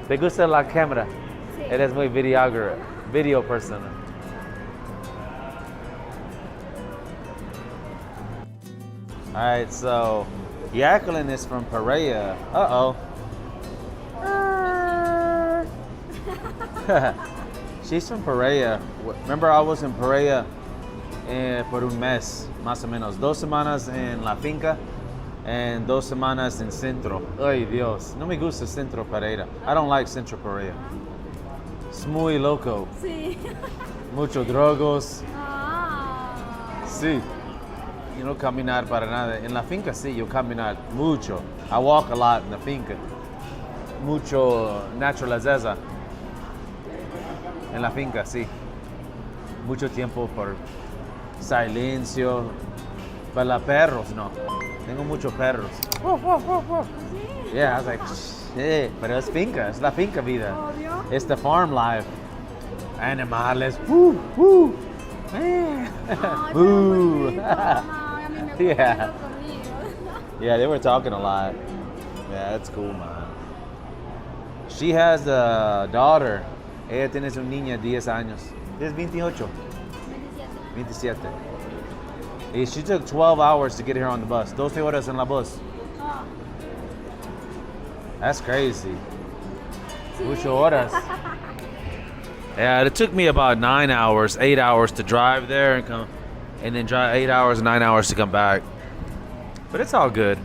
¿Te gusta la cámara? Sí. Eres muy video person. All right, so Jacqueline is from Pereira. Uh-oh. She's from Pereira. Remember, I was in Pereira por un mes, más o menos. 2 semanas en la finca and 2 semanas en Centro. Ay, Dios. No me gusta Centro Pereira. I don't like Centro Pereira. Es muy loco. Sí. Mucho drogos. Ah. Sí. Y no caminar para nada. En la finca sí, yo caminar mucho. I walk a lot in the finca. Mucho naturaleza. En la finca sí. Mucho tiempo por Silencio. Para perros, no. Tengo muchos perros. Yeah, I was like, shit. Pero es finca, es la finca vida. Obvio. It's the farm life. Animales. Woo, woo. Ay, pero Boo. bonito. Ay, a mí me gustan Yeah. los sonidos. Yeah, they were talking a lot. Yeah, that's cool, man. She has a daughter. Ella tiene su niña 10 años. Es 28. 27. Y she took 12 hours to get here on the bus. 12 horas en la bus. Ah, That's crazy. Muchas horas. Yeah, it took me about 9 hours, 8 hours to drive there and come, and then drive 8 hours, 9 hours to come back. But it's all good.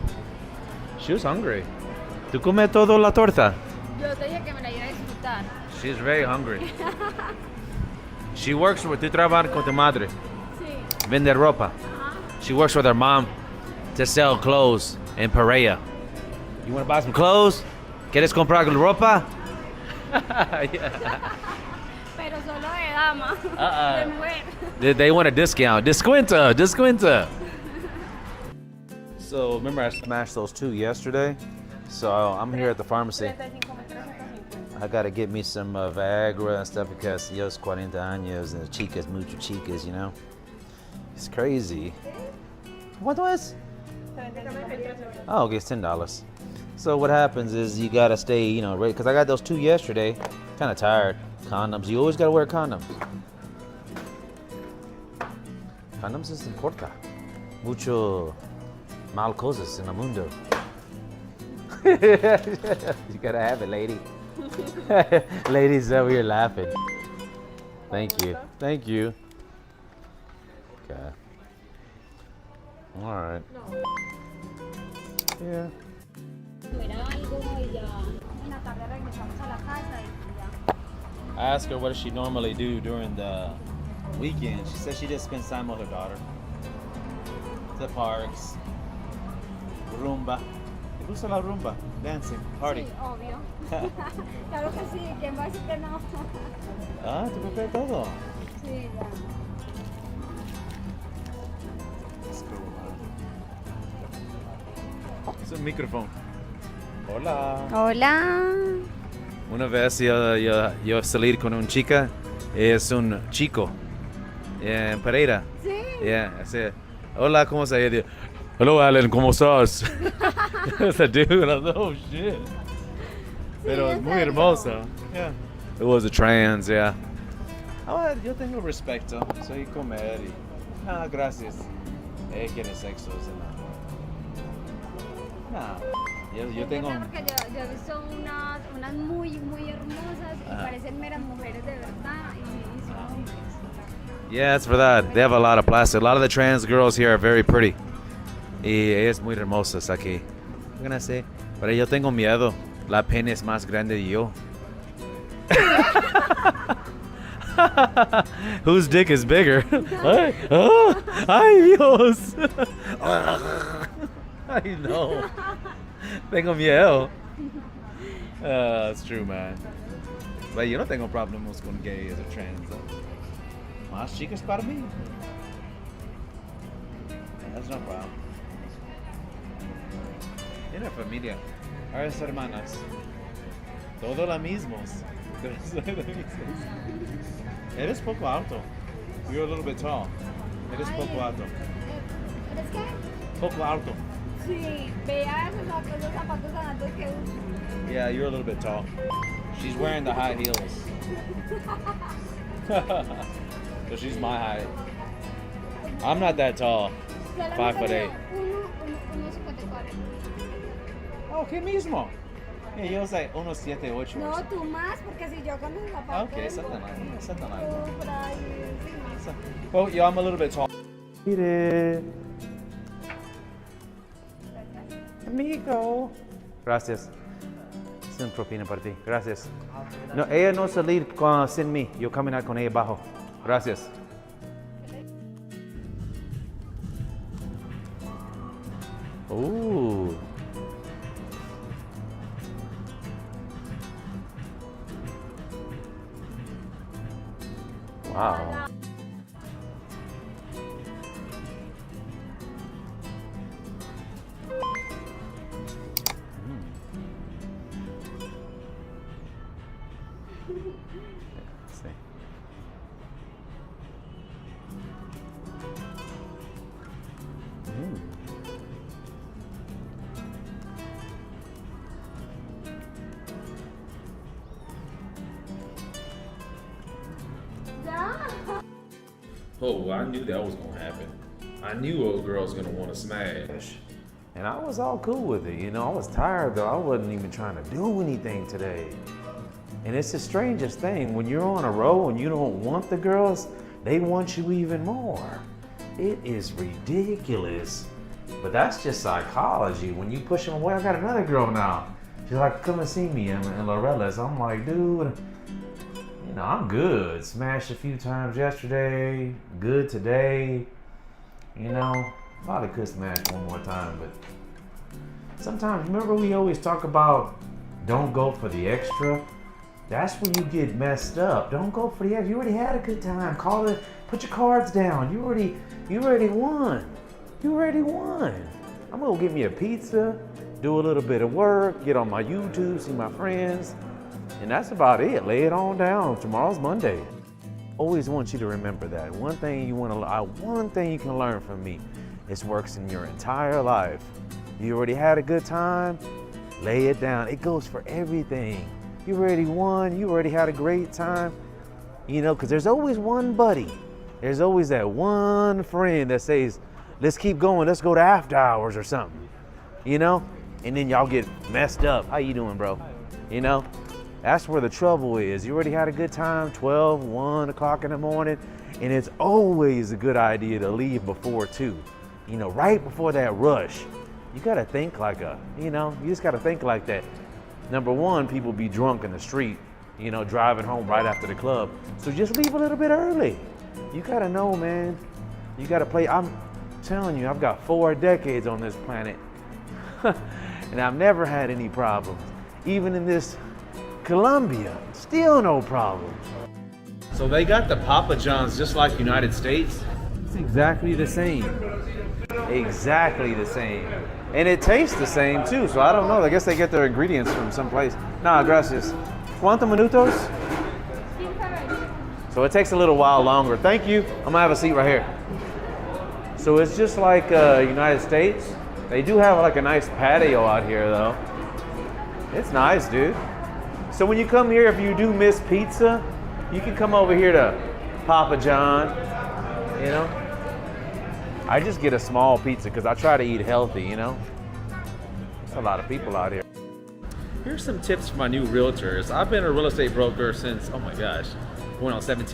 She was hungry. ¿Tú comes todo la torta? yo te dije que me la iba a disfrutar. She's very hungry. She works with, tú trabajas con tu madre, Sí. vende ropa. She works with her mom to sell clothes in Pereira. You want to buy some clothes? ¿Quieres comprar ropa? Yeah. Pero solo de dama. Uh-uh. De mujer. They want a discount. Descuenta, descuenta. So remember I smashed those 2 yesterday? So I'm here at the pharmacy. 35.350. I gotta get me some Viagra and stuff because yo's 40 años and the chicas, mucho chicas, you know? It's crazy. What was? Oh, okay, it's $10. So what happens is you gotta stay, you know, ready, because I got those 2 yesterday. Kind of tired. Condoms. You always gotta wear condoms. Condoms es importa. Mucho mal cosas en el mundo. You gotta have it, lady. Ladies over here laughing. Thank you. Thank you. Okay. All right. Yeah. Comer algo y ya. En la tarde regresamos a la casa y ya. I asked her what does she normally do during the weekend. She said she just spends time with her daughter. The parks, rumba. ¿Te gusta la rumba? Dancing, party. Sí, obvio. Claro que sí, ¿quién va a decir que no? Ah, ¿te preparas todo? Sí, ya. That's cool, man. Es un micrófono. Hola. Hola. Una vez yo salí con una chica, es un chico en Pereira. Sí. Yeah, I said, hola, ¿cómo estás? Ella dijo, hello, Alan, ¿cómo estás? It's a dude. I was like, oh, shit. Pero es ¿en muy serio? hermosa. Yeah. It was a trans, yeah. Ah, yo tengo respeto. Soy comer y... Ah, gracias. Ella quiere sexo. No. Yo tengo... Porque yo he visto unas muy, muy hermosas y parecen meras mujeres de verdad y son hombres. Yeah, it's for that. They have a lot of plastic. A lot of the trans girls here are very pretty. Y ellas muy hermosas aquí. I'm gonna say, pero yo tengo miedo. La pene es más grande que yo. Whose dick is bigger? Ay, oh, ay, Dios. Ay, no. Tengo miedo. It's true, man. But yo no tengo problemas con gays o trans. Más chicas para mí. That's no problem. Tiene familia. Ahora hermanas. Todos los mismos. Eres poco alto. You're a little bit tall. Eres poco alto. ¿Eres qué? Poco alto. Sí, vea esos zapatos tan altos que uso. Yeah, you're a little bit tall. She's wearing the high heels. So she's my height. I'm not that tall. 5'8". 1.54. Oh, ¿qué mismo? Yeah, yo soy 1.78. No, tú más, porque si yo con los zapatos. Okay, something like Tú, por ahí, sí, más. that. Oh, yeah, I'm a little bit tall. Mire. Amigo. Gracias. Sin propina para ti. Gracias. No, ella no salir sin mí. Yo caminar con ella abajo. Gracias. Ooh. Wow. Oh, I knew that was gonna happen. I knew old girl's gonna want to smash. And I was all cool with it, you know. I was tired though. I wasn't even trying to do anything today. And it's the strangest thing. When you're on a roll and you don't want the girls, they want you even more. It is ridiculous. But that's just psychology. When you push them away, I got another girl now. She's like, come and see me in Lorella's. I'm like, dude, you know, I'm good. Smashed a few times yesterday, good today. You know, probably could smash one more time, but sometimes, remember we always talk about don't go for the extra? That's when you get messed up. Don't go for the extra. You already had a good time. Call it, put your cards down. You already won. You already won. I'm gonna get me a pizza, do a little bit of work, get on my YouTube, see my friends, and that's about it. Lay it on down. Tomorrow's Monday. Always want you to remember that. One thing you can learn from me, this works in your entire life. You already had a good time, lay it down. It goes for everything. You already won, you already had a great time. You know, because there's always one buddy. There's always that one friend that says, let's keep going, let's go to after hours or something. You know? And then y'all get messed up. How you doing, bro? You know? That's where the trouble is. You already had a good time, 12, 1 o'clock in the morning, and it's always a good idea to leave before 2. You know, right before that rush. You gotta think like you just gotta think like that. Number one, people be drunk in the street, you know, driving home right after the club. So just leave a little bit early. You gotta know, man. You gotta play. I'm telling you, I've got 4 decades on this planet, and I've never had any problems. Even in this Colombia, still no problems. So they got the Papa John's just like United States? It's exactly the same. Exactly the same. And it tastes the same too, so I don't know. I guess they get their ingredients from someplace. Nah, gracias. ¿Cuántos minutos? So it takes a little while longer. Thank you. I'm gonna have a seat right here. So it's just like United States. They do have like a nice patio out here though. It's nice, dude. So when you come here, if you do miss pizza, you can come over here to Papa John, you know? I just get a small pizza because I try to eat healthy, you know? There's a lot of people out here. Here's some tips for my new realtors. I've been a real estate broker since, oh my gosh, going on 17